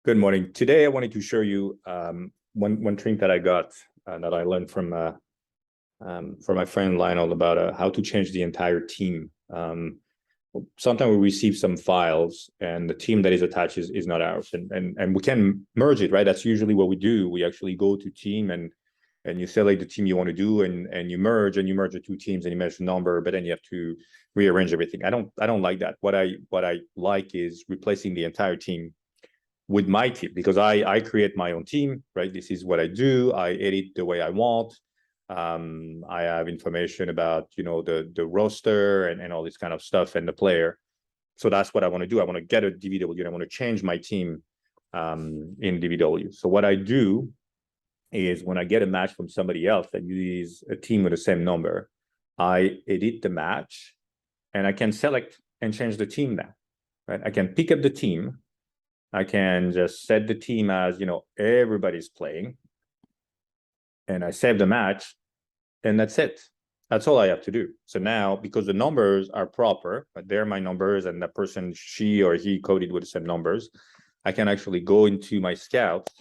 Good morning. Today, I wanted to show you one trick that I got that I learned from my friend Lionel about how to change the entire team. Sometimes we receive some files and the team that is attached is not ours, and we can merge it, right? That's usually what we do. We actually go to team and you select the team you want to do, and you merge the two teams and you match the number, but then you have to rearrange everything. I don't like that. What I like is replacing the entire team with my team, because I create my own team, right? This is what I do. I edit the way I want. I have information about, the roster and all this kind of stuff and the player. So that's what I want to do. I want to get a DVW and I want to change my team in DVW. So what I do is when I get a match from somebody else that uses a team with the same number, I edit the match and I can select and change the team now, right? I can pick up the team. I can just set the team as, everybody's playing, and I save the match, and that's it. That's all I have to do. So now, because the numbers are proper, but they're my numbers, and the person, she or he coded with the same numbers, I can actually go into my scouts,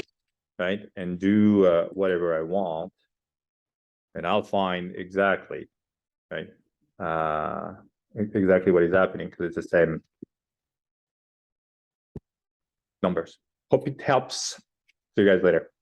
right, and do whatever I want, and I'll find exactly, right, exactly what is happening, because it's the same numbers. Hope it helps. See you guys later.